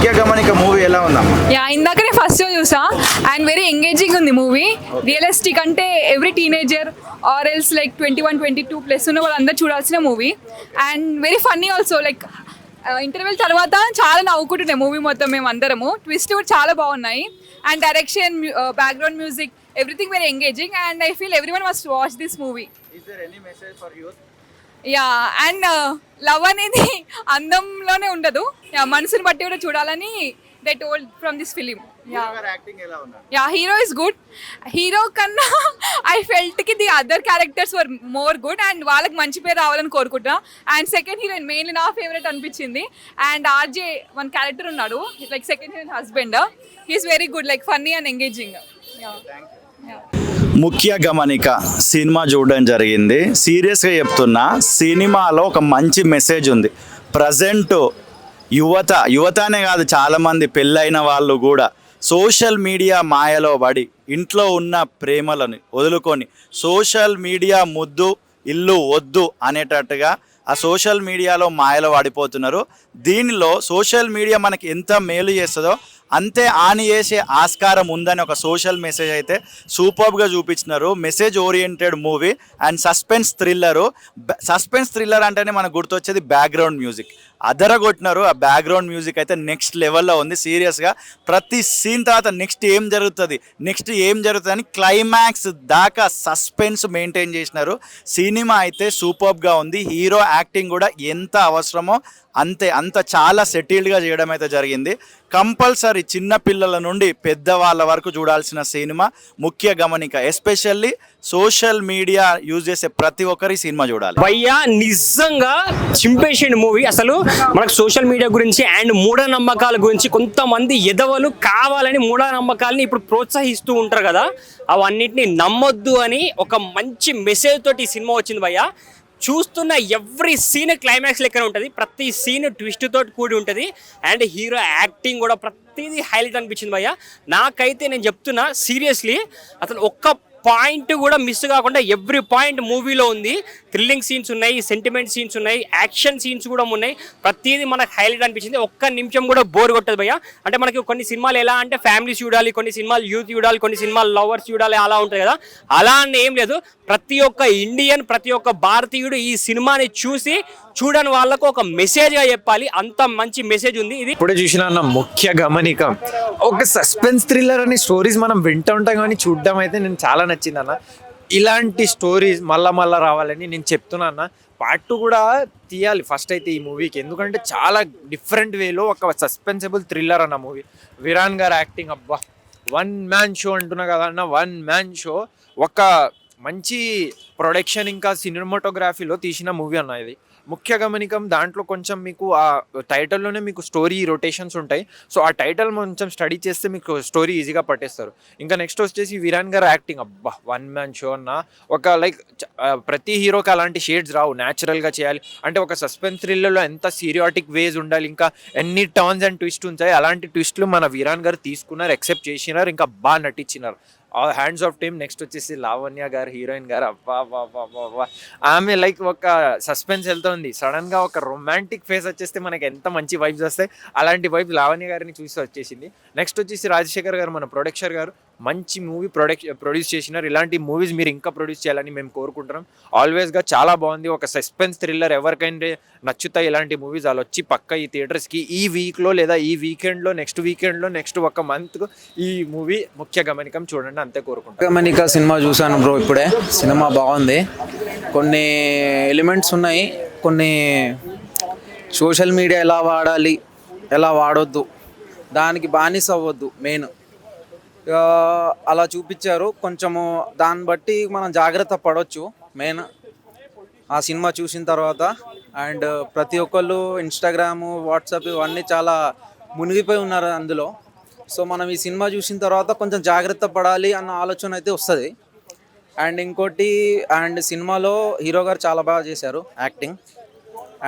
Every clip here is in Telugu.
ముఖ్య గమనిక మూవీ ఎలా ఉందమ్మా? ఇందాకనే ఫస్ట్ షో చూసా అండ్ వెరీ ఎంగేజింగ్ ఉంది మూవీ. రియలిస్టిక్ అంటే every teenager or else like 21-22+ ఉన్న వాళ్ళందరూ చూడాల్సిన movie. And very funny also. Like interval తర్వాత చాలా నవ్వుకుంటున్నాయి మూవీ మొత్తం మేము అందరము. ట్విస్ట్ కూడా చాలా బాగున్నాయి. And direction, background music, everything very engaging. And I feel everyone must watch this movie. And love అనేది అందంలోనే ఉండదు, మనసుని బట్టి కూడా చూడాలని they told from this film. Hero is good. Hero కన్నా ఐ ఫెల్ట్ కి the other characters were more good and వాళ్ళకి మంచి పేరు రావాలని కోరుకుంటున్నా. అండ్ సెకండ్ హీరోయిన్ మెయిన్లీ నా ఫేవరెట్ అనిపించింది. అండ్ ఆర్జే వన్ క్యారెక్టర్ ఉన్నాడు like second heroine husband. He's very good, like funny and engaging. ముఖ్య గమనిక సినిమా చూడడం జరిగింది. సీరియస్గా చెప్తున్నా, సినిమాలో ఒక మంచి మెసేజ్ ఉంది. ప్రజెంట్ యువతనే కాదు, చాలామంది పెళ్ళైన వాళ్ళు కూడా సోషల్ మీడియా మాయలో పడి ఇంట్లో ఉన్న ప్రేమలను వదులుకొని సోషల్ మీడియా ముద్దు ఇల్లు వద్దు అనేటట్టుగా ఆ సోషల్ మీడియాలో మాయలో పడిపోతున్నారు. దీనిలో సోషల్ మీడియా మనకి ఎంత మేలు చేస్తుందో అంతే హాని చేసే ఆస్కారం ఉందని ఒక సోషల్ మెసేజ్ అయితే సూపర్గా చూపించినారు. Message oriented movie and suspense thriller అంటేనే మనకు గుర్తొచ్చేది బ్యాక్గ్రౌండ్ మ్యూజిక్. అదరగొట్టినారు. ఆ బ్యాక్గ్రౌండ్ మ్యూజిక్ అయితే నెక్స్ట్ లెవెల్లో ఉంది. సీరియస్గా ప్రతి సీన్ తర్వాత నెక్స్ట్ ఏం జరుగుతుంది అని క్లైమాక్స్ దాకా సస్పెన్స్ మెయింటైన్ చేసినారు. సినిమా అయితే సూపర్గా ఉంది. హీరో యాక్టింగ్ కూడా ఎంత అవసరమో అంత చాలా సెటిల్డ్గా చేయడం అయితే జరిగింది. కంపల్సరీ చిన్న పిల్లల నుండి పెద్దవాళ్ళ వరకు చూడాల్సిన సినిమా ముఖ్య గమనిక. ఎస్పెషల్లీ సోషల్ మీడియా యూజ్ చేసే ప్రతి ఒక్కరి సినిమా చూడాలి. భయ్యా నిజంగా చింపేసిండు మూవీ. అసలు మనకు సోషల్ మీడియా గురించి అండ్ మూఢనమ్మకాల గురించి కొంతమంది ఎదవలు కావాలని మూఢనమ్మకాలని ఇప్పుడు ప్రోత్సహిస్తూ ఉంటారు కదా, అవన్నిటిని నమ్మొద్దు అని ఒక మంచి మెసేజ్ తోటి ఈ సినిమా వచ్చింది భయ్యా. చూస్తున్న ఎవ్రీ సీన్ క్లైమాక్స్ లెక్కనే ఉంటుంది, ప్రతి సీన్ ట్విస్ట్ తోటి కూడి ఉంటుంది. అండ్ హీరో యాక్టింగ్ కూడా ప్రతిదీ హైలైట్ అనిపించింది భయ్య. నాకైతే నేను చెప్తున్నా సీరియస్లీ, అసలు ఒక్క పాయింట్ కూడా మిస్ కాకుండా ఎవ్రీ పాయింట్ మూవీలో ఉంది. థ్రిల్లింగ్ సీన్స్ ఉన్నాయి, సెంటిమెంట్ సీన్స్ ఉన్నాయి, యాక్షన్ సీన్స్ కూడా ఉన్నాయి. ప్రతిదీ మనకు హైలైట్ అనిపించింది. ఒక్క నిమిషం కూడా బోర్ కొట్టదు భయ్య. అంటే మనకి కొన్ని సినిమాలు ఎలా అంటే ఫ్యామిలీస్ చూడాలి, కొన్ని సినిమాలు యూత్ చూడాలి, కొన్ని సినిమాలు లవర్స్ చూడాలి, అలా ఉంటుంది కదా. అలా అని ఏం లేదు. ప్రతి ఒక్క ఇండియన్, ప్రతి ఒక్క భారతీయుడు ఈ సినిమాని చూసి చూడని వాళ్ళకు ఒక మెసేజ్గా చెప్పాలి. అంత మంచి మెసేజ్ ఉంది ఇది. ఇప్పుడే చూసిన అన్న ముఖ్య గమనిక ఒక సస్పెన్స్ థ్రిల్లర్ అనే స్టోరీస్ మనం వింటూ ఉంటాం కానీ చూడడం అయితే నేను చాలా నచ్చింది అన్న. ఇలాంటి స్టోరీస్ మళ్ళా రావాలని నేను చెప్తున్నా అన్న. పార్ట్ 2 కూడా తీయాలి ఫస్ట్ అయితే ఈ మూవీకి, ఎందుకంటే చాలా డిఫరెంట్ వేలో ఒక సస్పెన్సిబుల్ థ్రిల్లర్ అన్న మూవీ. విరాన్ గారు యాక్టింగ్ అబ్బా, 1 మ్యాన్ షో అంటున్నా కదా అన్న. 1 మ్యాన్ షో, ఒక మంచి ప్రొడక్షన్ ఇంకా సినిమాటోగ్రఫీలో తీసిన మూవీ అన్న ఇది. ముఖ్య గమనికం దాంట్లో కొంచెం మీకు ఆ టైటిల్లోనే మీకు స్టోరీ రొటేషన్స్ ఉంటాయి. సో ఆ టైటిల్ కొంచెం స్టడీ చేస్తే మీకు స్టోరీ ఈజీగా పట్టేస్తారు. ఇంకా నెక్స్ట్ వచ్చేసి విరాన్ గారు యాక్టింగ్ అబ్బా, 1 మ్యాన్ షో అన్న. ఒక లైక్ ప్రతి హీరోకి అలాంటి షేడ్స్ రావు, న్యాచురల్గా చేయాలి అంటే. ఒక సస్పెన్స్ థ్రిల్లర్లో ఎంత సీరియాటిక్ వేస్ ఉండాలి, ఇంకా ఎన్ని టర్న్స్ అండ్ ట్విస్ట్ ఉంటాయి. అలాంటి ట్విస్ట్లు మన విరాన్ గారు తీసుకున్నారు, యాక్సెప్ట్ చేసినారు, ఇంకా బాగా నటించినారు. Hats off team. నెక్స్ట్ వచ్చేసి లావణ్య గారు, హీరోయిన్ గారు అబ్బా, ఆమె లైక్ ఒక సస్పెన్స్ వెళ్తుంది, సడన్ గా ఒక రొమాంటిక్ ఫేస్ వచ్చేస్తే మనకి ఎంత మంచి వైబ్స్ వస్తాయి. అలాంటి వైబ్స్ లావణ్య గారిని చూసి వచ్చేసింది. నెక్స్ట్ వచ్చేసి రాజశేఖర్ గారు, మన ప్రొడక్టర్ గారు, మంచి మూవీ ప్రొడ్యూస్ చేసినారు. ఇలాంటి మూవీస్ మీరు ఇంకా ప్రొడ్యూస్ చేయాలని మేము కోరుకుంటున్నాం. ఆల్వేస్గా చాలా బాగుంది. ఒక సస్పెన్స్ థ్రిల్లర్ ఎవరికైనా నచ్చుతాయి ఇలాంటి మూవీస్. వాళ్ళు వచ్చి పక్క ఈ థియేటర్స్కి ఈ వీక్లో లేదా ఈ వీకెండ్లో, నెక్స్ట్ వీకెండ్లో, నెక్స్ట్ ఒక మంత్ ఈ మూవీ ముఖ్య గమనికం చూడండి, అంతే కోరుకుంటాం. గమనిక సినిమా చూశాను బ్రో ఇప్పుడే. సినిమా బాగుంది. కొన్ని ఎలిమెంట్స్ ఉన్నాయి, కొన్ని సోషల్ మీడియా ఎలా వాడాలి, ఎలా వాడొద్దు, దానికి బానిస అవ్వద్దు మెయిన్, అలా చూపించారు. కొంచెము దాన్ని బట్టి మనం జాగ్రత్త పడవచ్చు మెయిన్ ఆ సినిమా చూసిన తర్వాత. అండ్ ప్రతి ఒక్కళ్ళు ఇన్స్టాగ్రాము, వాట్సాప్ ఇవన్నీ చాలా మునిగిపోయి ఉన్నారు అందులో. సో మనం ఈ సినిమా చూసిన తర్వాత కొంచెం జాగ్రత్త పడాలి అన్న ఆలోచన అయితే వస్తుంది. అండ్ ఇంకోటి, అండ్ సినిమాలో హీరో గారు చాలా బాగా చేశారు యాక్టింగ్.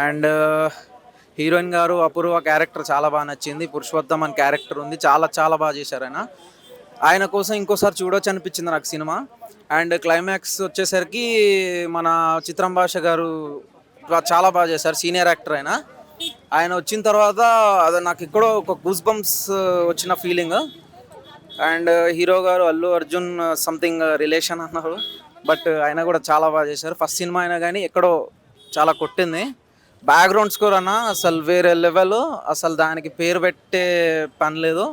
అండ్ హీరోయిన్ గారు అపూర్వ క్యారెక్టర్ చాలా బాగా నచ్చింది. పురుషోత్తమ్ అని క్యారెక్టర్ ఉంది, చాలా బాగా చేశారు ఆయన కోసం ఇంకోసారి చూడొచ్చు అనిపించింది నాకు సినిమా. అండ్ క్లైమాక్స్ వచ్చేసరికి మన చిత్రం భాష గారు చాలా బాగా చేశారు, సీనియర్ యాక్టర్ అయినా. ఆయన వచ్చిన తర్వాత అది నాకు ఎక్కడో ఒక గూస్ బంప్స్ వచ్చిన ఫీలింగ్. అండ్ హీరో గారు అల్లు అర్జున్ సంథింగ్ రిలేషన్ అన్నారు, బట్ ఆయన కూడా చాలా బాగా చేశారు. ఫస్ట్ సినిమా అయినా కానీ ఎక్కడో చాలా కొట్టింది. బ్యాక్గ్రౌండ్ స్కోర్ అన్న అసలు వేరే లెవెల్, అసలు దానికి పేరు పెట్టే పని లేదు.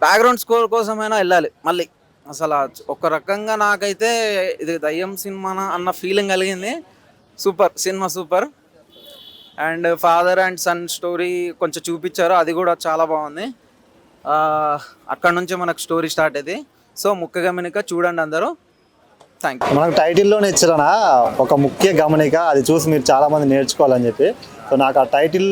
బ్యాక్గ్రౌండ్ స్కోర్ కోసమైనా వెళ్ళాలి మళ్ళీ. అసలు ఒక రకంగా నాకైతే ఇది దయ్యం సినిమా అన్న ఫీలింగ్ కలిగింది. సూపర్ సినిమా, super. And father and son story కొంచెం చూపించారు, అది కూడా చాలా బాగుంది. అక్కడ నుంచి మనకు స్టోరీ స్టార్ట్ అయింది. సో ముఖ్య గమనిక చూడండి అందరూ. Thank you. మనకు టైటిల్లోనే ఇచ్చిన ఒక ముఖ్య గమనిక, అది చూసి మీరు చాలామంది నేర్చుకోవాలని చెప్పి. సో నాకు ఆ టైటిల్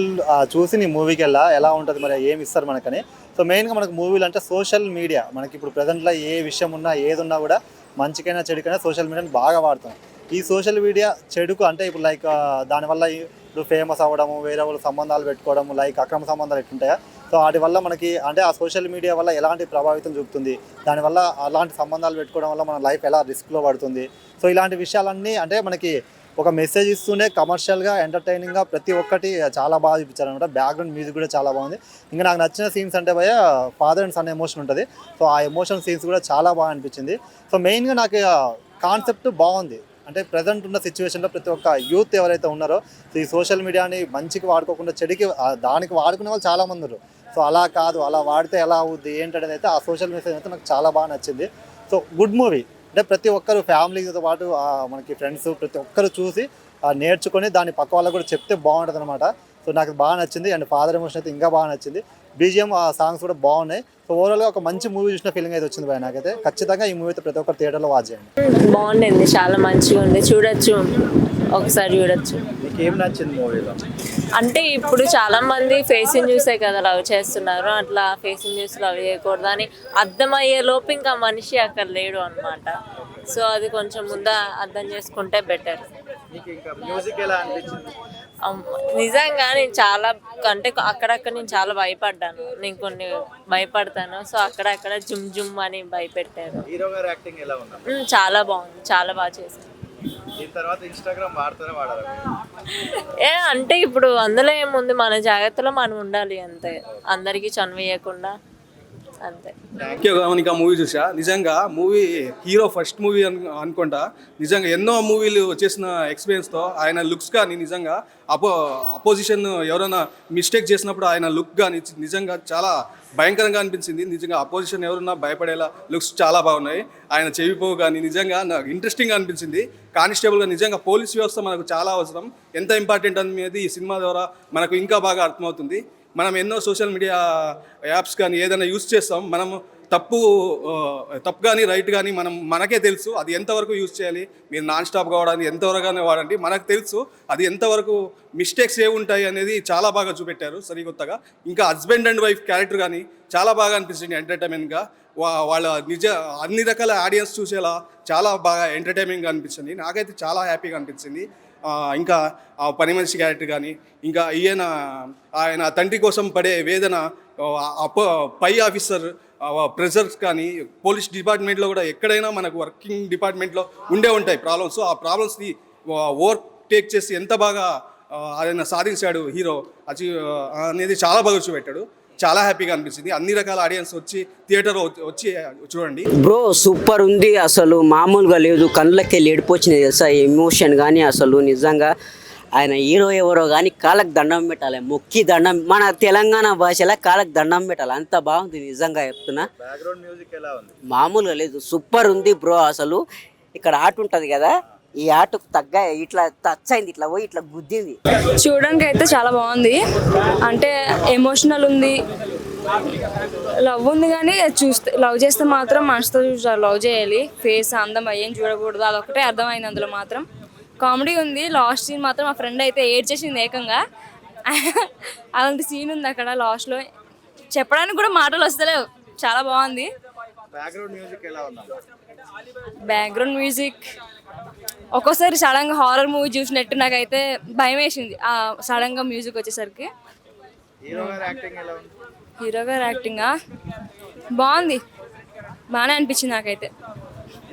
చూసి నీ మూవీకి ఎలా ఉంటుంది, మరి ఏమి ఇస్తారు మనకని. సో మెయిన్గా మనకు మూవీలు అంటే సోషల్ మీడియా, మనకి ఇప్పుడు ప్రజెంట్లో ఏ విషయం ఉన్నా ఏది ఉన్నా కూడా మంచికైనా చెడుకైనా సోషల్ మీడియాని బాగా వాడుతాం. ఈ సోషల్ మీడియా చెడుకు అంటే ఇప్పుడు లైక్ దానివల్ల ఇప్పుడు ఫేమస్ అవ్వడము, వేరే వాళ్ళు సంబంధాలు పెట్టుకోవడము, లైక్ అక్రమ సంబంధాలు ఎట్లుంటాయా, సో వాటి వల్ల మనకి అంటే ఆ సోషల్ మీడియా వల్ల ఎలాంటి ప్రభావితం చూపుతుంది, దానివల్ల అలాంటి సంబంధాలు పెట్టుకోవడం వల్ల మన లైఫ్ ఎలా రిస్క్లో పడుతుంది. సో ఇలాంటి విషయాలన్నీ అంటే మనకి ఒక మెసేజ్ ఇస్తూనే కమర్షియల్గా ఎంటర్టైనింగ్గా ప్రతి ఒక్కటి చాలా బాగా చూపించారనమాట. బ్యాక్గ్రౌండ్ మ్యూజిక్ కూడా చాలా బాగుంది. ఇంకా నాకు నచ్చిన సీన్స్ అంటే భయ ఫాదర్ అండ్ సన్ ఎమోషన్ ఉంటుంది. సో ఆ ఎమోషన్ సీన్స్ కూడా చాలా బాగా అనిపించింది. సో మెయిన్గా నాకు కాన్సెప్ట్ బాగుంది. అంటే ప్రజెంట్ ఉన్న సిచ్యువేషన్లో ప్రతి ఒక్క యూత్ ఎవరైతే ఉన్నారో ఈ సోషల్ మీడియాని మంచికి వాడుకోకుండా చెడుకి దానికి వాడుకునే వాళ్ళు చాలామంది ఉన్నారు. సో అలా కాదు, అలా వాడితే ఎలా అవుద్ది ఏంటనేది అయితే ఆ సోషల్ మెసేజ్ అయితే నాకు చాలా బాగా నచ్చింది. So good movie. అంటే ప్రతి ఒక్కరు ఫ్యామిలీతో పాటు మనకి ఫ్రెండ్స్ ప్రతి ఒక్కరు చూసి నేర్చుకొని దాన్ని పక్క వాళ్ళకు కూడా చెప్తే బాగుంటుంది అనమాట. సో నాకు బాగా నచ్చింది. అండ్ ఫాదర్ ఎమోషన్ అయితే ఇంకా బాగా నచ్చింది. బీజిఎం సాంగ్స్ కూడా బాగున్నాయి. సో ఓవరాల్గా ఒక మంచి మూవీ చూసిన ఫీలింగ్ అయితే వచ్చింది భయ నాకైతే. ఖచ్చితంగా ఈ మూవీ అయితే ప్రతి ఒక్కరు థియేటర్లో వాచ్ చేయండి. బాగుండింది, చాలా మంచిగా ఉంది, చూడొచ్చు, ఒకసారి చూడొచ్చు. మీకు ఏం నచ్చింది మూవీలో? అంటే ఇప్పుడు చాలా మంది ఫేస్ని చూసే కదా లవ్ చేస్తున్నారు, అట్లా ఫేస్ని చూసి లవ్ చేయకూడదు అని అర్థమయ్యే లోపు ఇంకా మనిషి అక్కడ లేడు అనమాట. సో అది కొంచెం ముందు అర్థం చేసుకుంటే బెటర్. మ్యూజిక్ ఎలా అనిపించింది? నిజంగా నేను చాలా అంటే అక్కడక్కడ నేను చాలా భయపడ్డాను, నేను కొన్ని భయపడతాను. సో అక్కడక్కడ జుమ్ జుమ్ అని భయపెట్టారు. హీరో గారి యాక్టింగ్ ఎలా ఉంది? చాలా బాగుంది, చాలా బాగా చేశారు. దీని తర్వాత ఇన్స్టాగ్రామ్ వాడతారా వాడారా? అంటే ఇప్పుడు అందులో ఏముంది, మన జాగ్రత్తలో మనం ఉండాలి అంతే, అందరికీ చనివేయకుండా అంతే. ముఖ్య గమనిక మూవీ చూసా. నిజంగా మూవీ హీరో ఫస్ట్ మూవీ అనుకుంటా. నిజంగా ఎన్నో మూవీలు చేసిన ఎక్స్పీరియన్స్తో ఆయన లుక్స్ కానీ నిజంగా అపోజిషన్ ఎవరైనా మిస్టేక్ చేసినప్పుడు ఆయన లుక్ కానీ నిజంగా చాలా భయంకరంగా అనిపించింది. నిజంగా అపోజిషన్ ఎవరన్నా భయపడేలా లుక్స్ చాలా బాగున్నాయి. ఆయన చెవిపోవు కానీ నిజంగా నాకు ఇంట్రెస్టింగ్గా అనిపించింది. కానిస్టేబుల్గా నిజంగా పోలీస్ వ్యవస్థ మనకు చాలా అవసరం, ఎంత ఇంపార్టెంట్ అనేది ఈ సినిమా ద్వారా మనకు ఇంకా బాగా అర్థమవుతుంది. మనం ఎన్నో సోషల్ మీడియా యాప్స్ కానీ ఏదైనా యూస్ చేస్తాం, మనము తప్పు కానీ రైట్ కానీ మనకే తెలుసు అది ఎంతవరకు యూజ్ చేయాలి. మీరు నాన్ స్టాప్ కావడానికి ఎంతవరకు వాడండి, మనకు తెలుసు అది ఎంతవరకు మిస్టేక్స్ ఏ ఉంటాయి అనేది చాలా బాగా చూపెట్టారు సరికొత్తగా. ఇంకా హస్బెండ్ అండ్ వైఫ్ క్యారెక్టర్ కానీ చాలా బాగా అనిపించింది ఎంటర్టైన్మెంట్గా. వాళ్ళ అన్ని రకాల ఆడియన్స్ చూసేలా చాలా బాగా ఎంటర్టైన్మెంట్గా అనిపించింది. నాకైతే చాలా హ్యాపీగా అనిపించింది. ఇంకా పని మనిషి క్యారెక్టర్ కానీ, ఇంకా ఆయన తండ్రి కోసం పడే వేదన, పై ఆఫీసర్ ప్రెజర్స్ కానీ, పోలీస్ డిపార్ట్మెంట్లో కూడా ఎక్కడైనా మనకు వర్కింగ్ డిపార్ట్మెంట్లో ఉండే ఉంటాయి ప్రాబ్లమ్స్. ఆ ప్రాబ్లమ్స్ని ఓవర్టేక్ చేసి ఎంత బాగా ఆయన సాధించాడు హీరో అనేది చాలా బాగా చూపెట్టాడు. చాలా హ్యాపీగా అనిపించింది. అన్ని రకాల ఆడియన్స్ వచ్చి థియేటర్ వచ్చి చూడండి. బ్రో సూపర్ ఉంది, అసలు మామూలుగా లేదు, కళ్ళకి ఏడిపోచ్చినాయి తెలుసా ఎమోషన్ కానీ. అసలు నిజంగా ఆయన హీరో ఎవరో కానీ కాళ్ళకి దండం పెట్టాలి, మొక్కి దండం, మన తెలంగాణ భాషలో కాళ్ళకి దండం పెట్టాలి, అంత బాగుంది నిజంగా చెప్తున్నా. బ్యాక్గ్రౌండ్ మ్యూజిక్ ఎలా ఉంది? మామూలుగా లేదు, సూపర్ ఉంది బ్రో. అసలు ఇక్కడ ఆట ఉంటుంది కదా, ఈ ఆటకు తగ్గ ఇట్లా టచ్ అయింది, ఇట్లా పోయి ఇట్లా గుద్దింది. చూడడానికి అయితే చాలా బాగుంది. అంటే ఎమోషనల్ ఉంది, లవ్ ఉంది, కానీ చూస్తే లవ్ చేస్తే మాత్రం మనసుతో లవ్ చేయాలి, ఫేస్ అందం అయ్యేం చూడకూడదు, అదొకటే అర్థమైంది అందులో మాత్రం. కామెడీ ఉంది. లాస్ట్ సీన్ మాత్రం మా ఫ్రెండ్ అయితే ఏడ్చేసింది ఏకంగా. అలాంటి సీన్ ఉంది అక్కడ లాస్ట్లో, చెప్పడానికి కూడా మాటలు వస్తలేవు, చాలా బాగుంది. బ్యాక్గ్రౌండ్ మ్యూజిక్ ఎలా ఉంది? బ్యాక్గ్రౌండ్ మ్యూజిక్ ఒక్కోసారి సడన్గా హారర్ మూవీ చూసినట్టు నాకైతే భయం వేసింది ఆ సడన్గా మ్యూజిక్ వచ్చేసరికి. హీరో గారి యాక్టింగ్ ఎలా ఉంది? హీరో గారి యాక్టింగా బాగుంది, బాగానే అనిపించింది నాకైతే.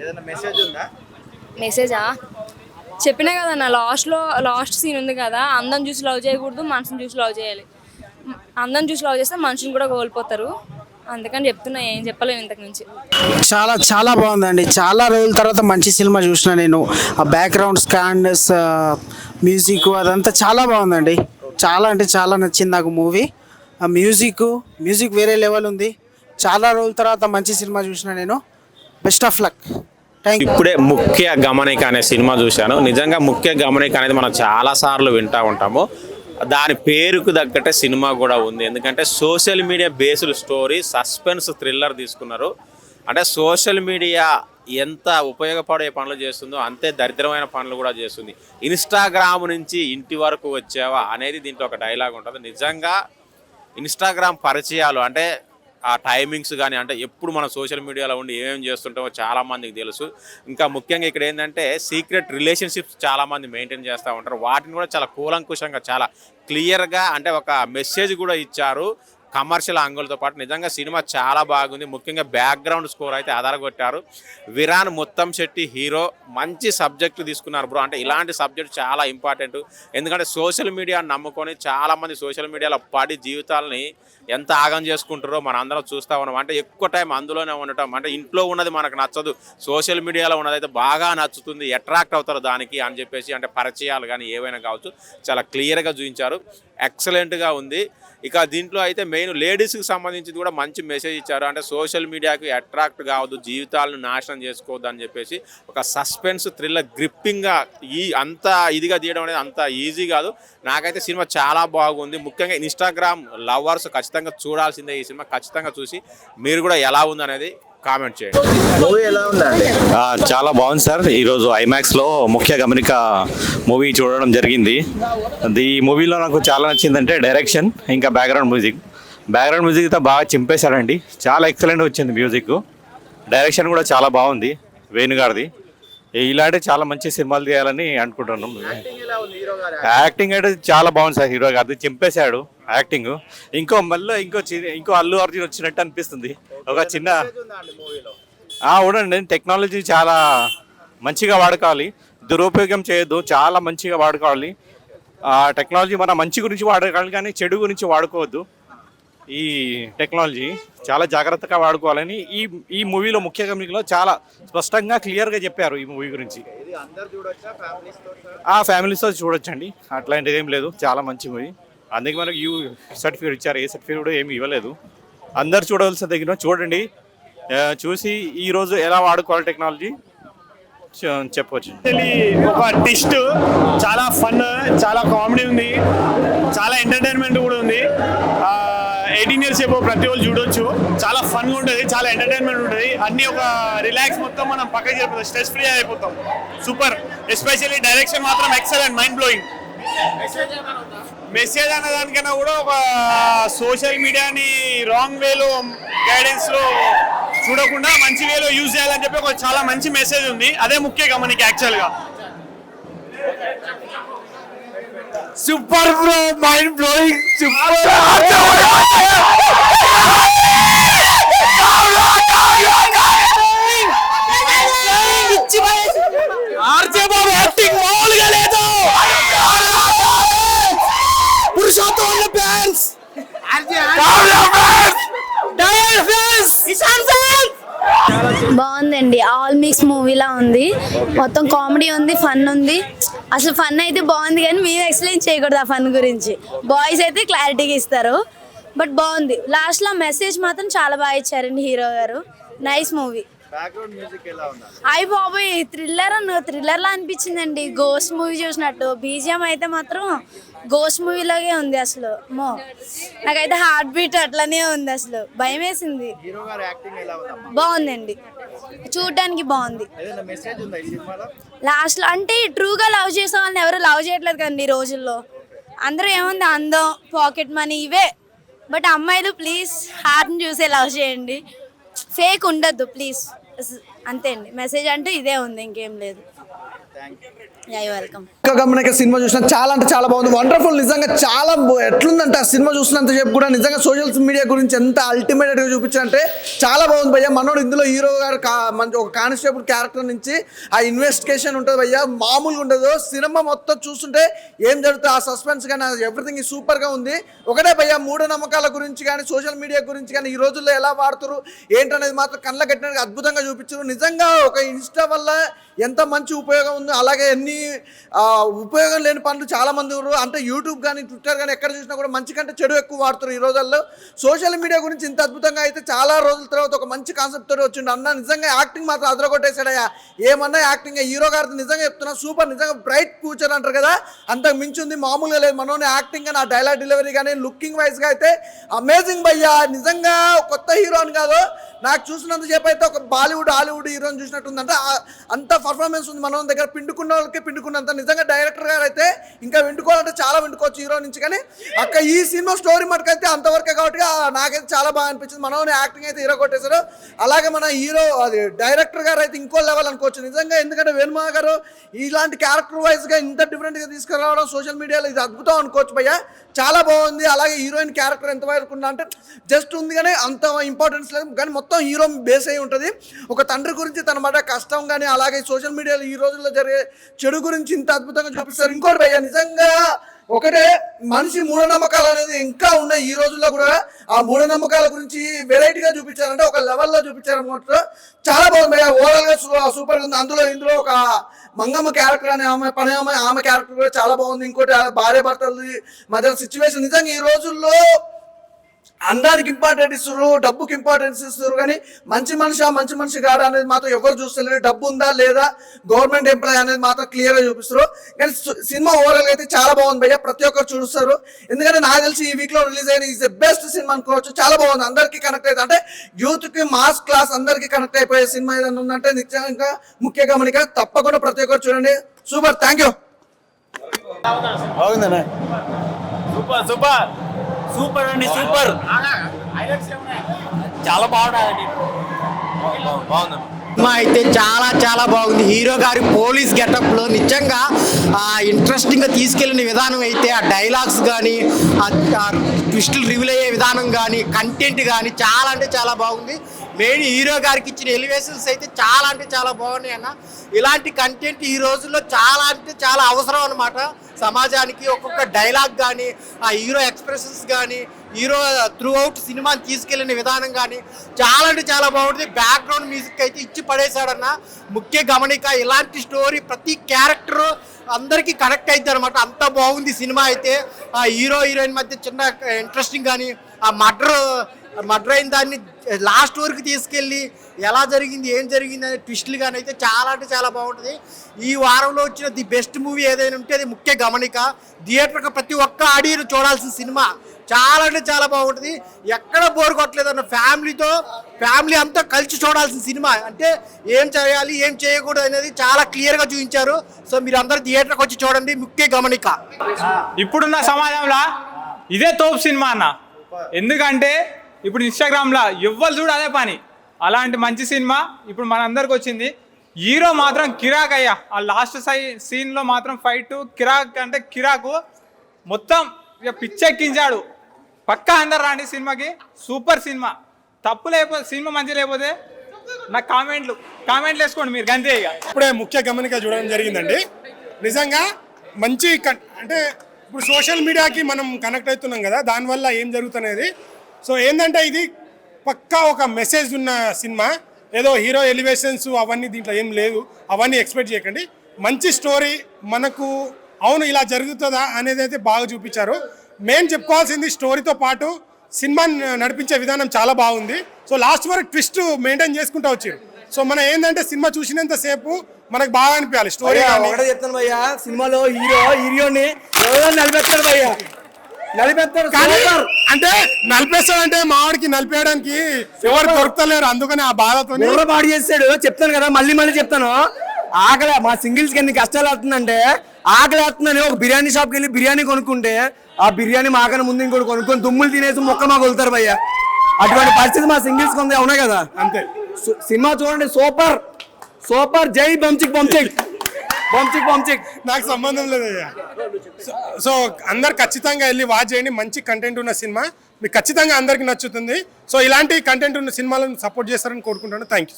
ఏదైనా మెసేజ్ ఉందా? మెసేజా చెప్పినా కదా నా లాస్ట్ సీన్ ఉంది కదా, అందం చూసి లవ్ చేయకూడదు, మనసుని చూసి లవ్ చేయాలి. అందం చూసి లవ్ చేస్తే మనుషుని కూడా కోల్పోతారు. అందుకని చెప్తున్నా, ఏం చెప్పలేము ఇంతకు మించి. చాలా చాలా బాగుందండి. చాలా రోజుల తర్వాత మంచి సినిమా చూసిన నేను. ఆ బ్యాక్గ్రౌండ్ స్కాండర్స్, మ్యూజిక్ అదంతా చాలా బాగుందండి. చాలా అంటే చాలా నచ్చింది నాకు మూవీ. ఆ మ్యూజిక్ వేరే లెవెల్ ఉంది. చాలా రోజుల తర్వాత మంచి సినిమా చూసిన నేను. Best of luck. ఇప్పుడే ముఖ్య గమనిక అనే సినిమా చూశాను. నిజంగా ముఖ్య గమనిక అనేది మనం చాలాసార్లు వింటూ ఉంటాము. దాని పేరుకు తగ్గట్టే సినిమా కూడా ఉంది. ఎందుకంటే social media based story, suspense thriller తీసుకున్నారు. అంటే సోషల్ మీడియా ఎంత ఉపయోగపడే పనులు చేస్తుందో అంతే దరిద్రమైన పనులు కూడా చేస్తుంది. ఇన్స్టాగ్రామ్ నుంచి ఇంటి వరకు వచ్చావా అనేది దీంట్లో ఒక డైలాగ్ ఉంటుంది. నిజంగా ఇన్స్టాగ్రామ్ పరిచయాలు అంటే ఆ టైమింగ్స్ కానీ, అంటే ఎప్పుడు మనం సోషల్ మీడియాలో ఉండి ఏమేమి చేస్తుంటామో చాలామందికి తెలుసు. ఇంకా ముఖ్యంగా ఇక్కడ ఏంటంటే సీక్రెట్ రిలేషన్షిప్స్ చాలామంది మెయింటైన్ చేస్తూ ఉంటారు. వాటిని కూడా చాలా కూలంకుషంగా, చాలా క్లియర్గా, అంటే ఒక మెసేజ్ కూడా ఇచ్చారు కమర్షియల్ యాంగిల్తో పాటు. నిజంగా సినిమా చాలా బాగుంది. ముఖ్యంగా బ్యాక్గ్రౌండ్ స్కోర్ అయితే అదరగొట్టారు. విరాన్ ముత్తంశెట్టి హీరో. మంచి సబ్జెక్టు తీసుకున్నారు బ్రో. అంటే ఇలాంటి సబ్జెక్ట్ చాలా ఇంపార్టెంట్. ఎందుకంటే సోషల్ మీడియాని నమ్ముకొని చాలామంది సోషల్ మీడియాలో పడి జీవితాలని ఎంత ఆగం చేసుకుంటారో మనం అందరం చూస్తూ ఉన్నాం. అంటే ఎక్కువ టైం అందులోనే ఉండటం, అంటే ఇంట్లో ఉన్నది మనకు నచ్చదు, సోషల్ మీడియాలో ఉన్నది అయితే బాగా నచ్చుతుంది, అట్రాక్ట్ అవుతారు దానికి అని చెప్పేసి. అంటే పరిచయాలు కానీ ఏవైనా కావచ్చు, చాలా క్లియర్గా చూపించారు. ఎక్సలెంట్గా ఉంది. ఇక దీంట్లో అయితే మెయిన్ లేడీస్కి సంబంధించి కూడా మంచి మెసేజ్ ఇచ్చారు. అంటే సోషల్ మీడియాకి అట్రాక్ట్ కావద్దు, జీవితాలను నాశనం చేసుకోవద్దు అని చెప్పేసి ఒక సస్పెన్స్ థ్రిల్లర్ గ్రిప్పింగ్గా అంత ఇదిగా తీయడం అనేది అంత ఈజీ కాదు. నాకైతే సినిమా చాలా బాగుంది. ముఖ్యంగా ఇన్స్టాగ్రామ్ లవర్స్ ఖచ్చితంగా చూడాల్సిందే ఈ సినిమా. ఖచ్చితంగా చూసి మీరు కూడా ఎలా ఉందనేది కామెంట్ చేయండి. మూవీ ఎలా ఉందండి? చాలా బాగుంది సార్. ఈరోజు ఐమాక్స్లో ముఖ్య గమనిక మూవీ చూడడం జరిగింది. ఈ మూవీలో నాకు చాలా నచ్చిందంటే డైరెక్షన్, ఇంకా బ్యాక్గ్రౌండ్ మ్యూజిక్తో బాగా చింపేశాడండి. చాలా ఎక్సలెంట్ వచ్చింది మ్యూజిక్. డైరెక్షన్ కూడా చాలా బాగుంది వేణుగారిది. ఇలాంటి చాలా మంచి సినిమాలు తీయాలని అనుకుంటున్నాం. యాక్టింగ్ అయితే చాలా బాగుంది సార్. హీరో గారిది చింపేశాడు యాక్టింగ్. ఇంకో అల్లు అర్జున్ వచ్చినట్టు అనిపిస్తుంది. ఒక చిన్న చూడండి, టెక్నాలజీ చాలా మంచిగా వాడుకోవాలి, దురుపయోగం చేయొద్దు, చాలా మంచిగా వాడుకోవాలి. టెక్నాలజీ మన మంచి గురించి వాడుకోవాలి కానీ చెడు గురించి వాడుకోవద్దు. ఈ టెక్నాలజీ చాలా జాగ్రత్తగా వాడుకోవాలని ఈ మూవీలో ముఖ్య గమనికలో చాలా స్పష్టంగా క్లియర్గా చెప్పారు ఈ మూవీ గురించి. ఫ్యామిలీస్తో చూడొచ్చండి, అట్లాంటిది ఏం లేదు. చాలా మంచి మూవీ. అందుకే మనకు యూ సర్టిఫికేట్ ఇచ్చారు. ఏ సర్టిఫికేట్ కూడా ఏమి ఇవ్వలేదు. అందరు చూడవలసిన దగ్గర చూడండి. చూసి ఈరోజు ఎలా వాడుకోవాలి టెక్నాలజీ చెప్పవచ్చు. ఒక ట్విస్ట్, చాలా ఫన్, చాలా కామెడీ ఉంది, చాలా ఎంటర్టైన్మెంట్ కూడా ఉంది. 18 years ఎబో ప్రతి వాళ్ళు చూడొచ్చు. చాలా ఫన్గా ఉంటుంది, చాలా ఎంటర్టైన్మెంట్ ఉంటుంది. అన్నీ ఒక రిలాక్స్, మొత్తం మనం పక్కకి జరిపోతాం, స్ట్రెస్ ఫ్రీ అయిపోతాం. సూపర్. ఎస్పెషల్లీ డైరెక్షన్ మాత్రం ఎక్సలెంట్, మైండ్ బ్లోయింగ్. మెసేజ్ అన్న దానికన్నా కూడా ఒక సోషల్ మీడియాని రాంగ్ వేలో, గైడెన్స్లో చూడకుండా మంచి వేలో యూజ్ చేయాలని చెప్పి ఒక చాలా మంచి మెసేజ్ ఉంది. అదే ముఖ్య గమనిక యాక్చువల్గా. Super bro, mind blowing, super. RJ Babu acting మామూలుగా లేదు. పురుషోత్తం ఫ్యాన్స్, బాగుందండి. ఆల్ మిక్స్ మూవీలా ఉంది. మొత్తం కామెడీ ఉంది, ఫన్ ఉంది. అసలు ఫన్ అయితే బాగుంది కానీ మేము ఎక్స్ప్లెయిన్ చేయకూడదు ఆ ఫన్ గురించి. బాయ్స్ అయితే క్లారిటీగా ఇస్తారు. బట్ బాగుంది. లాస్ట్లో మెసేజ్ మాత్రం చాలా బాగా ఇచ్చారండి హీరో గారు. Nice movie. అయ్యి బాబోయ్, థ్రిల్లర్లా అనిపించిందండి. గోస్ట్ మూవీ చూసినట్టు. బీజిఎం అయితే మాత్రం గోస్ట్ మూవీలాగే ఉంది. అసలు నాకైతే హార్ట్ బీట్ అట్లానే ఉంది. అసలు భయం వేసింది. బాగుందండి, చూడడానికి బాగుంది. లాస్ట్లో అంటే ట్రూగా లవ్ చేసే వాళ్ళని ఎవరు లవ్ చేయట్లేదు కదండి ఈ రోజుల్లో. అందరూ ఏముంది, అందం, పాకెట్ మనీ ఇవే. బట్ అమ్మాయిలు ప్లీజ్ హార్ట్ని చూసే లవ్ చేయండి. ఫేక్ ఉండద్దు ప్లీజ్. అంతే అండి. మెసేజ్ అంటూ ఇదే ఉంది, ఇంకేం లేదు. వెల్కమ్. గమనిక సినిమా చూసిన చాలా అంటే చాలా బాగుంది, వండర్ఫుల్. నిజంగా చాలా ఎట్లుందంటే ఆ సినిమా చూసినంత సేపు కూడా నిజంగా సోషల్ మీడియా గురించి ఎంత అల్టిమేట్గా చూపించారంటే చాలా బాగుంది భయ్య. మనోడు ఇందులో హీరో గారు మంచి ఒక కానిస్టేబుల్ క్యారెక్టర్ నుంచి ఆ ఇన్వెస్టిగేషన్ ఉంటుంది భయ్య, మామూలుగా ఉండదు. సినిమా మొత్తం చూస్తుంటే ఏం జరుగుతుంది ఆ సస్పెన్స్ కానీ ఎవ్రీథింగ్ సూపర్గా ఉంది. ఒకటే భయ్య, మూఢనమ్మకాల గురించి కానీ సోషల్ మీడియా గురించి కానీ ఈ రోజుల్లో ఎలా వాడుతారు ఏంటనేది మాత్రం కళ్ళ కట్టినట్టుగా అద్భుతంగా చూపించారు. నిజంగా ఒక ఇన్స్టా వల్ల ఎంత మంచి ఉపయోగం ఉంది, అలాగే ఎన్ని ఉపయోగం లేని పనులు చాలామంది ఉన్నారు. అంటే యూట్యూబ్ కానీ ట్విట్టర్ కానీ ఎక్కడ చూసినా కూడా మంచి కంటే చెడు ఎక్కువ వాడుతారు ఈ రోజుల్లో. సోషల్ మీడియా గురించి ఇంత అద్భుతంగా అయితే చాలా రోజుల తర్వాత ఒక మంచి కాన్సెప్ట్ తోటి వచ్చిండు అన్న. నిజంగా యాక్టింగ్ మాత్రం అదరగొట్టేశాడయ్యా, ఏమన్నా యాక్టింగ్. హీరో గారితో నిజంగా చెప్తున్నా సూపర్, నిజంగా బ్రైట్ ఫ్యూచర్ అంటారు కదా, అంతకు మించి ఉంది, మామూలుగా లేదు. మనోని యాక్టింగ్ కానీ ఆ డైలాగ్ డెలివరీ కానీ లుకింగ్ వైజ్గా అయితే అమేజింగ్ భయ్యా. నిజంగా కొత్త హీరో అని కాదు, నాకు చూసినంతసేపు అయితే ఒక బాలీవుడ్ హాలీవుడ్ హీరోని చూసినట్టుందంటే అంత పర్ఫార్మెన్స్ ఉంది మన దగ్గర. పిండుకున్న వాళ్ళకి పిండుకున్నంత. నిజంగా డైరెక్టర్ గారు అయితే ఇంకా వింటుకోవాలంటే చాలా వింటుకోవచ్చు హీరో నుంచి. కానీ ఈ సినిమా స్టోరీ మటుకైతే అంతవరకే కాబట్టి నాకైతే చాలా బాగా అనిపించింది. మనోని యాక్టింగ్ అయితే హీరో కొట్టేశారు. అలాగే మన హీరో అది డైరెక్టర్ గారు అయితే ఇంకో లెవెల్ అనుకోవచ్చు నిజంగా. ఎందుకంటే వేణుమా గారు ఇలాంటి క్యారెక్టర్ వైజ్గా ఇంత డిఫరెంట్గా తీసుకురావడం సోషల్ మీడియాలో ఇది అద్భుతం అనుకోవచ్చు భయ్య, చాలా బాగుంది. అలాగే హీరోయిన్ క్యారెక్టర్ ఎంతవరకు ఉందా అంటే జస్ట్ ఉంది కానీ అంత ఇంపార్టెన్స్ లేదు, కానీ మొత్తం హీరో బేస్ అయి ఉంటుంది. ఒక తండ్రి గురించి తన మాట కష్టం కానీ అలాగే సోషల్ మీడియాలో ఈ రోజుల్లో జరిగే చెడు గురించి ఇంత అద్భుతంగా చూపిస్తారు. ఇంకోటి భయ్య, నిజంగా ఒకటే మనిషి మూఢనమ్మకాలు అనేది ఇంకా ఉన్నాయి ఈ రోజుల్లో కూడా. ఆ మూఢనమ్మకాల గురించి వెరైటీగా చూపించారంటే ఒక లెవెల్లో చూపించారన్నమాట. చాలా బాగుంది భయ్య, ఓవరాల్గా సూపర్గా ఉంది. ఇందులో ఒక మంగమ్మ క్యారెక్టర్ అనే ఆమె క్యారెక్టర్ కూడా చాలా బాగుంది. ఇంకోటి భార్య భర్తలు మధ్య సిచ్యువేషన్ నిజంగా ఈ రోజుల్లో అందరికి ఇంపార్టెంట్ ఇస్తారు, డబ్బుకి ఇంపార్టెన్స్ ఇస్తారు, కానీ మంచి మనిషి కాడా అనేది మాత్రం ఎవరు చూస్తలేరు. డబ్బు ఉందా లేదా, గవర్నమెంట్ ఎంప్లాయీ అనేది మాత్రం క్లియర్గా చూపిస్తారు. కానీ సినిమా ఓవరాల్ అయితే చాలా బాగుంది భయ్య, ప్రతి ఒక్కరు చూస్తారు. ఎందుకంటే నాకు తెలిసి ఈ వీక్లో రిలీజ్ అయిన ఈజ్ ద బెస్ట్ సినిమా అనుకోవచ్చు. చాలా బాగుంది, అందరికీ కనెక్ట్ అవుతుంది. అంటే యూత్కి మాస్ క్లాస్ అందరికీ కనెక్ట్ అయిపోయే సినిమా ఏదైనా ఉందంటే నిజంగా ముఖ్య గమనిక, తప్పకుండా ప్రతి ఒక్కరు చూడండి. Super, thank you. బాగుందన్నా, సూపర్ సూపర్ సూపర్ అండి, సూపర్, చాలా బాగుంది. సినిమా అయితే చాలా చాలా బాగుంది. హీరో గారి పోలీస్ గెటప్లో నిజంగా ఇంట్రెస్టింగ్గా తీసుకెళ్ళిన విధానం అయితే ఆ డైలాగ్స్ కానీ ఆ ట్విస్టులు రివీల్ అయ్యే విధానం కానీ కంటెంట్ కానీ చాలా అంటే చాలా బాగుంది. మెయిన్ హీరో గారికి ఇచ్చిన ఎలివేషన్స్ అయితే చాలా అంటే చాలా బాగున్నాయి అన్న. ఇలాంటి కంటెంట్ ఈ రోజుల్లో చాలా అంటే చాలా అవసరం అన్నమాట సమాజానికి. ఒక్కొక్క డైలాగ్ కానీ ఆ హీరో ఎక్స్ప్రెషన్స్ కానీ హీరో త్రూ అవుట్ సినిమాని తీసుకెళ్లిన విధానం కానీ చాలా అంటే చాలా బాగుంటుంది. బ్యాక్గ్రౌండ్ మ్యూజిక్ అయితే ఇచ్చి పడేశాడన్న. ముఖ్య గమనిక, ఇలాంటి స్టోరీ ప్రతి క్యారెక్టర్ అందరికీ కనెక్ట్ అవుతుంది అనమాట. అంత బాగుంది సినిమా అయితే. ఆ హీరో హీరోయిన్ మధ్య చిన్న ఇంట్రెస్టింగ్ కానీ ఆ మర్డర్ అయిన దాన్ని లాస్ట్ వరకు తీసుకెళ్ళి ఎలా జరిగింది ఏం జరిగింది అనే ట్విస్టులు కానీ అయితే చాలా అంటే చాలా బాగుంటుంది. ఈ వారంలో వచ్చిన ది బెస్ట్ మూవీ ఏదైనా ఉంటే అది ముఖ్య గమనిక. థియేటర్కి ప్రతి ఒక్క ఆడియన్ చూడాల్సిన సినిమా, చాలా అంటే చాలా బాగుంటుంది. ఎక్కడ బోర్ కొట్టలేదు అన్న. ఫ్యామిలీ అంతా కలిసి చూడాల్సిన సినిమా. అంటే ఏం చేయాలి ఏం చేయకూడదు అనేది చాలా క్లియర్గా చూపించారు. సో మీరు అందరూ థియేటర్కి వచ్చి చూడండి, ముఖ్య గమనిక. ఇప్పుడున్న సమాజంలో ఇదే తోపు సినిమా అన్న. ఎందుకంటే ఇప్పుడు ఇన్స్టాగ్రామ్లో ఎవ్వరు చూడు అదే పని. అలాంటి మంచి సినిమా ఇప్పుడు మనందరికి వచ్చింది. హీరో మాత్రం కిరాక్ అయ్యా. ఆ లాస్ట్ సీన్లో మాత్రం ఫైట్ కిరాక్ అంటే కిరాకు, మొత్తం ఇక పిచ్చెక్కించాడు. పక్కా అందరు రాండి సినిమాకి, సూపర్ సినిమా. తప్పు లేకపోతే సినిమా మంచి లేకపోతే నాకు కామెంట్లు వేసుకోండి మీరు, గంతే. ఇక ఇప్పుడే ముఖ్య గమనిక చూడడం జరిగిందండి. నిజంగా మంచి అంటే ఇప్పుడు సోషల్ మీడియాకి మనం కనెక్ట్ అవుతున్నాం కదా, దానివల్ల ఏం జరుగుతున్నది. సో ఏంటంటే ఇది పక్కా ఒక మెసేజ్ ఉన్న సినిమా. ఏదో హీరో ఎలివేషన్స్ అవన్నీ దీంట్లో ఏం లేదు, అవన్నీ ఎక్స్పెక్ట్ చేయకండి. మంచి స్టోరీ, మనకు అవును ఇలా జరుగుతుందా అనేది అయితే బాగా చూపించారు. మెయిన్ చెప్పుకోవాల్సింది స్టోరీతో పాటు సినిమా నడిపించే విధానం చాలా బాగుంది. సో లాస్ట్ వరకు ట్విస్ట్ మెయింటైన్ చేసుకుంటూ వచ్చారు. సో మనం ఏంటంటే సినిమా చూసినంత సేపు మనకు బాగా అనిపించాలి స్టోరీ. ఒకటే చెప్తాను భయ్యా, సినిమాలో హీరోని ఎవరో నలిపేస్తాడు భయ్యా, నలిపేస్తాడు. అంటే నలిపేస్తాడంటే మావాడికి నలిపేయడానికి ఎవరు దొరుకుతలేరు, అందుకని ఆ బాధతో ఎవరో పాడు చేస్తాడు. చెప్తాను కదా, మళ్ళీ చెప్తాను. ఆకలి మా సింగిల్స్కి ఎన్ని కష్టాలు అవుతుందంటే, ఆకలి అవుతుందని ఒక బిర్యానీ షాప్కి వెళ్ళి బిర్యానీ కొనుక్కుంటే ఆ బిర్యానీ మాకన్నా ముందు ఇంకోటి కొనుక్కొని దుమ్ములు తినేసి మొక్క మాకు వెళ్తారు భయ్య. అటువంటి పరిస్థితి మా సింగిల్స్ ఉంది, అవునా కదా? అంతే. సినిమా చూడండి, సూపర్. జై బంచిక్. బాంచిక్ నాకు సంబంధం లేదయ్యా. సో అందరు ఖచ్చితంగా వెళ్ళి వాచ్ చేయండి. మంచి కంటెంట్ ఉన్న సినిమా మీకు ఖచ్చితంగా అందరికి నచ్చుతుంది. సో ఇలాంటి కంటెంట్ ఉన్న సినిమాలను సపోర్ట్ చేస్తారని కోరుకుంటాను. Thank you.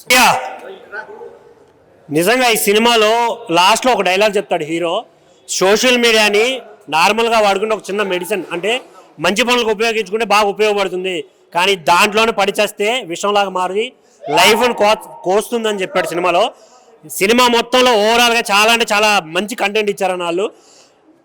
నిజంగా ఈ సినిమాలో లాస్ట్లో ఒక డైలాగ్ చెప్తాడు హీరో, సోషల్ మీడియాని నార్మల్గా వాడుకుంటే ఒక చిన్న మెడిసిన్, అంటే మంచి పనులకు ఉపయోగించుకుంటే బాగా ఉపయోగపడుతుంది, కానీ దాంట్లోనే పడిచేస్తే విషంలాగా మారి లైఫ్ని కోస్తుందని చెప్పాడు సినిమాలో. సినిమా మొత్తంలో ఓవరాల్గా చాలా అంటే చాలా మంచి కంటెంట్ ఇచ్చారన్న వాళ్ళు.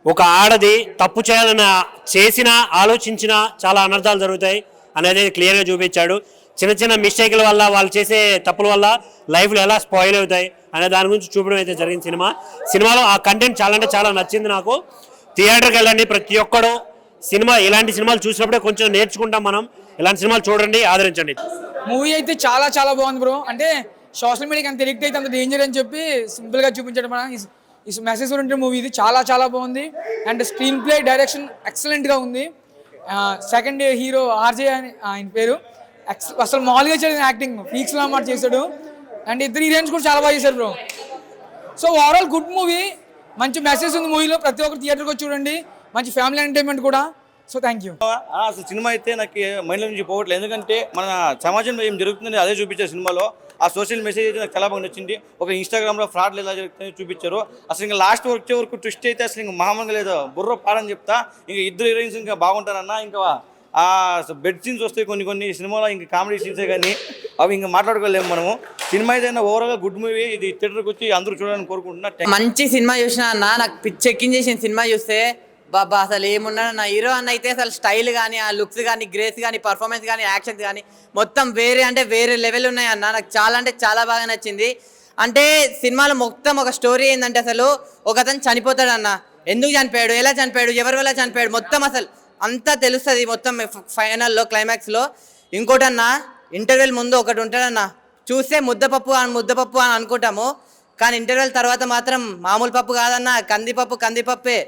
ఒక ఆడది తప్పు చేయాలని చేసినా ఆలోచించినా చాలా అనర్థాలు జరుగుతాయి అనేది క్లియర్గా చూపించాడు. చిన్న చిన్న మిస్టేక్ల వల్ల వాళ్ళు చేసే తప్పుల వల్ల లైఫ్లో ఎలా స్పాయిల్ అవుతాయి అనే దాని గురించి చూపడం అయితే జరిగింది సినిమాలో. ఆ కంటెంట్ చాలా అంటే చాలా నచ్చింది నాకు. థియేటర్కి వెళ్ళండి ప్రతి ఒక్కడు. ఇలాంటి సినిమాలు చూసినప్పుడే కొంచెం నేర్చుకుంటాం మనం. ఇలాంటి సినిమాలు చూడండి, ఆదరించండి. మూవీ అయితే చాలా చాలా బాగుంది బ్రో. అంటే సోషల్ మీడియాకి అంత ఎడిక్ట్ అయితే అంత డేంజర్ అని చెప్పి సింపుల్గా చూపించడం ఈ మెసేజ్ ఉంటే మూవీ ఇది చాలా చాలా బాగుంది. అండ్ స్క్రీన్ ప్లే డైరెక్షన్ ఎక్సలెంట్గా ఉంది. సెకండ్ హీరో ఆర్జే అని ఆయన పేరు, అసలు మామూలుగా చేసిన యాక్టింగ్ పీక్స్లో మాట చేశాడు. అండ్ ఇద్దరు హీరోయిన్స్ కూడా చాలా బాగా చేశారు bro. So overall good movie, మంచి మెసేజ్ ఉంది మూవీలో. ప్రతి ఒక్కరు థియేటర్కి వచ్చి చూడండి, మంచి ఫ్యామిలీ ఎంటర్టైన్మెంట్ కూడా. So thank you. అసలు సినిమా అయితే నాకు మైండ్లో నుంచి పోవట్లేదు, ఎందుకంటే మన సమాజంలో ఏం జరుగుతుందని అదే చూపించారు సినిమాలో. ఆ సోషల్ మెసేజ్ అయితే నాకు చాలా బాగా నచ్చింది. ఒక ఇన్స్టాగ్రామ్లో ఫ్రాడ్లు ఎలా జరుగుతుందని చూపించారు. అసలు ఇంకా లాస్ట్ వచ్చే వరకు ట్విస్ట్ అయితే అసలు ఇంకా మహామంగా లేదు, బుర్ర పాడని చెప్తా. ఇంకా ఇద్దరు హీరోయిన్స్ ఇంకా బాగుంటారన్న. ఇంకా ఆ బెడ్ సీన్స్ వస్తాయి కొన్ని సినిమాలో, ఇంకా కామెడీ సీన్సే కానీ అవి ఇంకా మాట్లాడుకోలేము మనము. సినిమా అయితే ఓవరాల్గా గుడ్ మూవీ. ఇది థియేటర్కి వచ్చి అందరూ చూడాలని కోరుకుంటున్నా. మంచి సినిమా చూసిన అన్న, నాకు పిచ్చెక్కించేసిన సినిమా చూస్తే బాబా అసలు ఏమున్నా నా హీరో అన్న అయితే అసలు స్టైల్ కానీ, ఆ లుక్స్ కానీ, గ్రేస్ కానీ, పర్ఫార్మెన్స్ కానీ, యాక్షన్ కానీ మొత్తం వేరే లెవెల్ ఉన్నాయి అన్న. నాకు చాలా అంటే చాలా బాగా నచ్చింది. అంటే సినిమాలో మొత్తం ఒక స్టోరీ ఏంటంటే అసలు ఒక అతను చనిపోతాడు అన్న. ఎందుకు చనిపోయాడు, ఎలా చనిపోయాడు, ఎవరి వల్ల చనిపోయాడు, మొత్తం అసలు అంతా తెలుస్తుంది మొత్తం ఫైనల్లో క్లైమాక్స్లో. ఇంకోటన్న ఇంటర్వెల్ ముందు ఒకటి ఉంటాడన్న, చూస్తే ముద్దపప్పు అని అనుకుంటాము, కానీ ఇంటర్వెల్ తర్వాత మాత్రం మామూలు పప్పు కాదన్న, కందిపప్పే.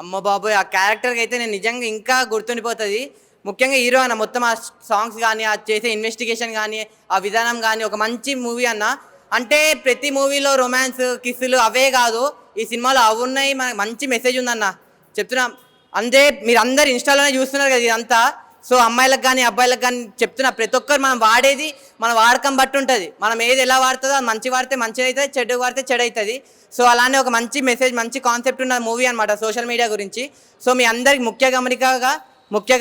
అమ్మ బాబోయ్, ఆ క్యారెక్టర్కి అయితే నేను నిజంగా ఇంకా గుర్తుండిపోతుంది. ముఖ్యంగా హీరో అన్న మొత్తం ఆ సాంగ్స్ కానీ, ఆ చేసే ఇన్వెస్టిగేషన్ కానీ, ఆ విధానం కానీ ఒక మంచి మూవీ అన్న. అంటే ప్రతి మూవీలో రొమాన్స్ కిస్సులు అవే కాదు, ఈ సినిమాలో అవి ఉన్నాయి. మనకు మంచి మెసేజ్ ఉందన్న చెప్తున్నా. అంతే మీరు అందరు ఇన్స్టాలోనే చూస్తున్నారు కదా ఇదంతా. సో అమ్మాయిలకు కానీ అబ్బాయిలకు కానీ చెప్తున్నా, ప్రతి ఒక్కరు మనం వాడేది మన వాడకం బట్టి ఉంటుంది. మనం ఏది ఎలా వాడుతుందో అది మంచి వాడితే మంచిగా అవుతుంది, చెడు వాడితే చెడు అవుతుంది. సో అలానే ఒక మంచి మెసేజ్, మంచి కాన్సెప్ట్ ఉన్న మూవీ అనమాట సోషల్ మీడియా గురించి. సో మీ అందరికి ముఖ్య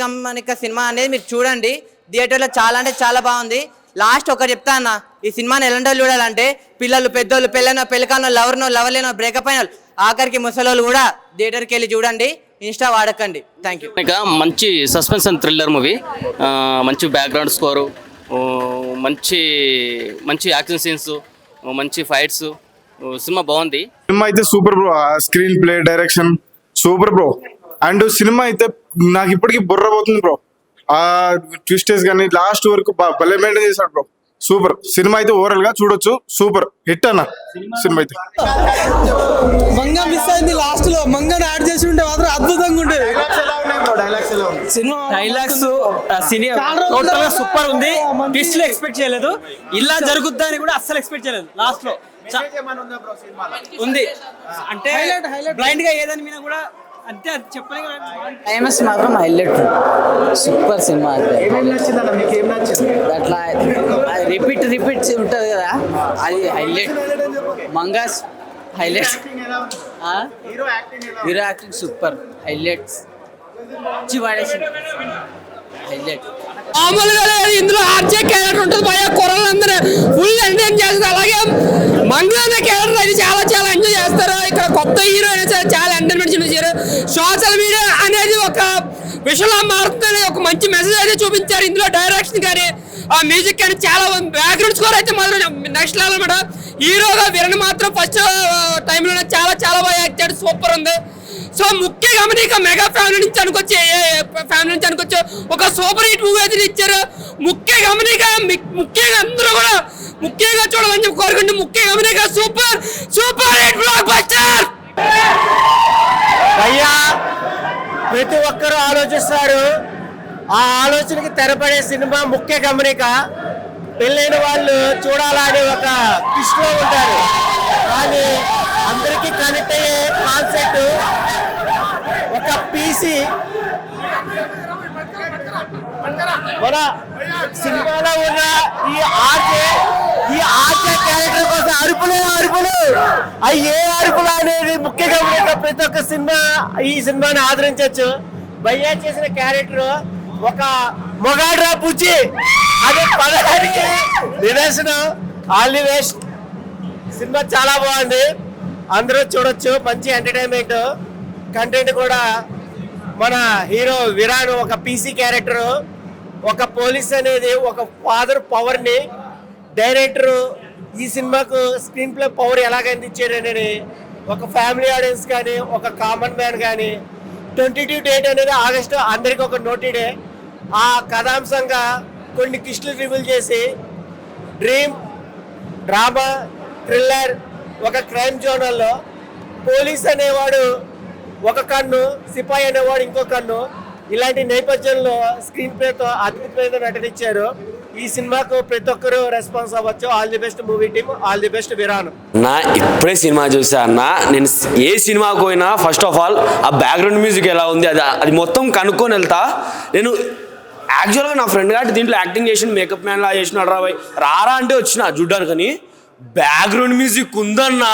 గమనిక సినిమా అనేది మీరు చూడండి థియేటర్లో. చాలా అంటే చాలా బాగుంది. లాస్ట్ ఒకటి చెప్తా అన్న, ఈ సినిమాని ఎలాంటి వాళ్ళు చూడాలంటే పిల్లలు, పెద్దోళ్ళు, పెళ్ళికానో, లవర్లేనో, బ్రేకప్ అయిన వాళ్ళు, ఆఖరికి ముసలోళ్ళు కూడా థియేటర్కి వెళ్ళి చూడండి. ఇన్స్టా వాడకండి. Thank you. మంచి సస్పెన్స్ అండ్ థ్రిల్లర్ మూవీ, మంచి బ్యాక్గ్రౌండ్ స్కోరు, మంచి యాక్షన్ సీన్స్, మంచి ఫైట్స్, సినిమా బాగుంది. సినిమా అయితే super bro. Screenplay, direction super bro. And సినిమా అయితే నాకు ఇప్పటికీ బుర్ర పోతుంది బ్రో. ఆ ట్విస్టెస్ కానీ లాస్ట్ వరకు భలే మెయింటైన్ చేశాడు బ్రో. సూపర్ సినిమా అయితే ఓవరాల్ గా చూడొచ్చు. సూపర్ హిట్ అన్న సినిమా అయితే. మంగా మిస్ అయింది లాస్ట్ లో, మంగాని యాడ్ చేసి ఉంటే మాత్రం అద్భుతంగా ఉండేది. డైలాగ్స్ సూపర్ ఉంది. ట్విస్ట్ ఎక్స్పెక్ట్ చేయలేదు, ఇలా జరుగుద్దా అని కూడా అస్సలు ఎక్స్పెక్ట్ చేయలేదు. లాస్ట్ లో ఉంది అంటే బ్లైండ్ గా ఏదని మీద కూడా అంతే, అది చెప్పలేదు. క్లైమాక్స్ మాత్రం హైలైట్, సూపర్ సినిమా. అట్లా రిపీట్ ఉంటుంది కదా, అది హైలైట్. మంగాస్ highlight, hero acting super, highlights మంచి వాడేసింది, హైలైట్. మామూలుగా లేదు, ఇందులో ఆర్జే క్యారెక్టర్ ఉంటుంది, భయ కుర్రలందరూ ఫుల్ ఎంజాయ్ చేస్తారు. అలాగే మంగళ క్యారెక్టర్ అయితే చాలా చాలా ఎంజాయ్ చేస్తారు. ఇక్కడ కొత్త హీరో అయినా సరే చాలా ఎంటర్టైన్మెంట్ చూపించారు. సోషల్ మీడియా అనేది ఒక విషయంలో మారుతుందని ఒక మంచి మెసేజ్ అయితే చూపించారు. ఇందులో డైరెక్షన్ కానీ, ఆ మ్యూజిక్ కానీ చాలా బ్యాక్గ్రౌండ్ స్కోర్ అయితే మాత్రం నెక్స్ట్ లెవెల్ అనమాట. హీరోగా విరణ్ మాత్రం ఫస్ట్ టైంలోనే చాలా చాలా బాగా యాక్ట్ చేయడం సూపర్ ఉంది. సో ముఖ్య గమనిక మెగా ఫ్యామిలీ నుంచి అనుకోవచ్చు ఒక సూపర్ హిట్ మూవీ అయితే ఇచ్చారు. ముఖ్య గమనిక ముఖ్యంగా అందరూ కూడా ముఖ్యంగా చూడాలని చెప్పి కోరుకుంటే ముఖ్య గమనిక సూపర్ హిట్ బ్లాక్ బస్టర్. అయ్యా ప్రతి ఒక్కరూ ఆలోచిస్తారు, ఆ ఆలోచనకి తెరపడే సినిమా ముఖ్య గమనిక. పెళ్ళైన వాళ్ళు చూడాలని ఒక దృష్టిలో ఉంటారు, కానీ అందరికీ కనెక్ట్ అయ్యే కాన్సెప్ట్ ఒక పీసీ మన సినిమాలో ఉన్న ఈ ఆర్జే క్యారెక్టర్ కోసం అరుపులు అవి ఏ అరుపులు అనేది ముఖ్యంగా ప్రతి ఒక్క ఈ సినిమాని ఆదరించవచ్చు. భయ్యా చేసిన క్యారెక్టర్ ఒక మొగాడ్రా పుచ్చి అదే పదహానికి నిదర్శనం. All the best. సినిమా చాలా బాగుంది, అందరూ చూడొచ్చు. మంచి ఎంటర్టైన్మెంట్ కంటెంట్ కూడా. మన హీరో విరాన్ ఒక పీసీ క్యారెక్టర్, ఒక పోలీస్ అనేది ఒక ఫాదర్ పవర్ని డైరెక్టర్ ఈ సినిమాకు స్క్రీన్ ప్లే పవర్ ఎలాగ అందించాడు అనేది ఒక ఫ్యామిలీ ఆడియన్స్ కానీ ఒక కామన్ మ్యాన్ కానీ 22 డేట్ అనేది ఆగస్టు అందరికీ ఒక నోటీ డే. ఆ కథాంశంగా కొన్ని కిస్టులు రివీల్ చేసి డ్రీమ్ డ్రామా థ్రిల్లర్ ఒక క్రైమ్ జోనల్లో పోలీస్ అనేవాడు ఒక కన్ను, సిపాయి అనేవాడు ఇంకో కన్ను, ఇలాంటి నేపథ్యంలో స్క్రీన్ ప్లేతో అద్భుతమైన నటనిచ్చారు. ఈ సినిమాకు ప్రతి ఒక్కరూ రెస్పాన్స్ అవ్వచ్చు. All the best movie team, all the best విరాన్. నా ఇప్పుడే సినిమా చూసా అన్న. నేను ఏ సినిమాకి పోయినా ఫస్ట్ ఆఫ్ ఆల్ ఆ బ్యాక్గ్రౌండ్ మ్యూజిక్ ఎలా ఉంది అది మొత్తం కనుక్కొని వెళ్తా. నేను యాక్చువల్గా నా ఫ్రెండ్ గారు దీంట్లో యాక్టింగ్ చేసిన మేకప్ మ్యాన్ లా చేసినాడు రారా అంటే వచ్చిన చూడ్డానికి. కానీ బ్యాక్గ్రౌండ్ మ్యూజిక్ ఉందన్నా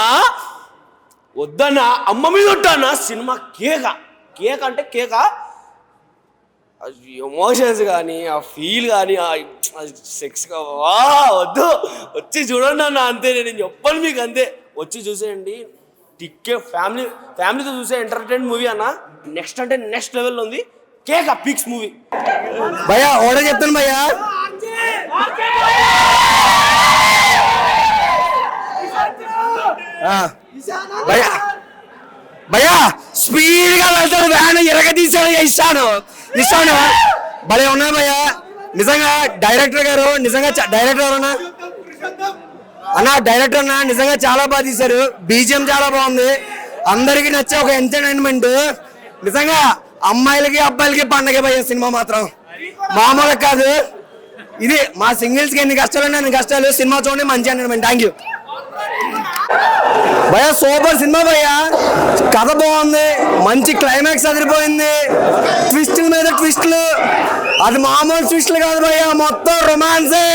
వద్దన్నా అమ్మ మీద ఉంటానా. సినిమా కేక అంటే కేక. ఎమోషన్స్ కానీ ఆ ఫీల్ కానీ ఆ సెక్స్గా వద్దు, వచ్చి చూడండి అన్న. అంతే, నేను చెప్పను మీకు, అంతే. వచ్చి చూసేయండి. ఫ్యామిలీతో చూసే ఎంటర్టైన్ మూవీ అన్న. నెక్స్ట్ అంటే నెక్స్ట్ లెవెల్లో ఉంది. కేక పిక్స్ మూవీ. భయ్యా ఓడే చెప్తాను భయ్యా. భయ్యా స్పీడ్ గా వెళ్తాడు, వ్యాన్ ఎరగ తీసాడు. ఇస్తాను భలే ఉన్నాయి భయ్యా. నిజంగా డైరెక్టర్ గారు డైరెక్టర్ డైరెక్టర్ అన్న నిజంగా చాలా బాగా తీశారు. బీజిఎం చాలా బాగుంది, అందరికి నచ్చే ఒక ఎంటర్టైన్మెంట్. నిజంగా అమ్మాయిలకి అబ్బాయిలకి పండగ భయ్యా. సినిమా మాత్రం మామూలుగా కాదు. ఇది మా సింగిల్స్ కి ఎన్ని కష్టాలు ఉన్నాయి అన్ని కష్టాలు. సినిమా చూడండి, మంచి ఎంటర్టైన్మెంట్. థ్యాంక్ యూ భయ్యా. సూపర్ సినిమా భయ్యా. కథ బాగుంది, మంచి క్లైమాక్స్ అదిరిపోయింది. ట్విస్టుల మీద ట్విస్టులు, అది మామూలు ట్విస్టులు కాదు భయ్యా, మొత్తం రొమాన్సే.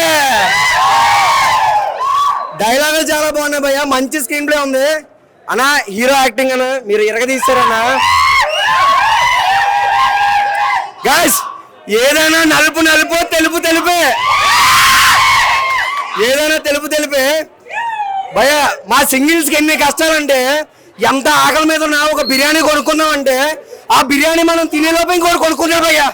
డైలాగులు చాలా బాగున్నాయి భయ్యా. మంచి స్క్రీన్ ప్లే ఉంది అన్నా. హీరో యాక్టింగ్ అన్న మీరు ఎరగదీస్తారన్నా. గైస్ ఏదైనా నలుపు తెలుపే, ఏదైనా తెలుపే భయ్యా. మా సింగిల్స్ కి ఎన్ని కష్టాలంటే, ఎంత ఆకలి మీద ఉన్నా ఒక బిర్యానీ కొనుక్కున్నామంటే ఆ బిర్యానీ మనం తినేలోపు ఇంకోటి కొనుక్కున్నాం భయ్యా.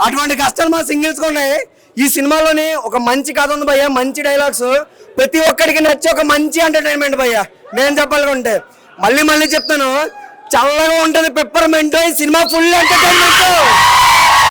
అటువంటి కష్టాలు మా సింగిల్స్ కి ఉన్నాయి. ఈ సినిమాలోని ఒక మంచి కథ ఉంది భయ్యా, మంచి డైలాగ్స్, ప్రతి ఒక్కడికి నచ్చే ఒక మంచి ఎంటర్టైన్మెంట్ భయ్యా. నేను చెప్పాలనుకుంటే మళ్ళీ చెప్తాను, చల్లగా ఉంటది పెప్పర్మెంట్. ఈ సినిమా ఫుల్ ఎంటర్టైన్మెంట్.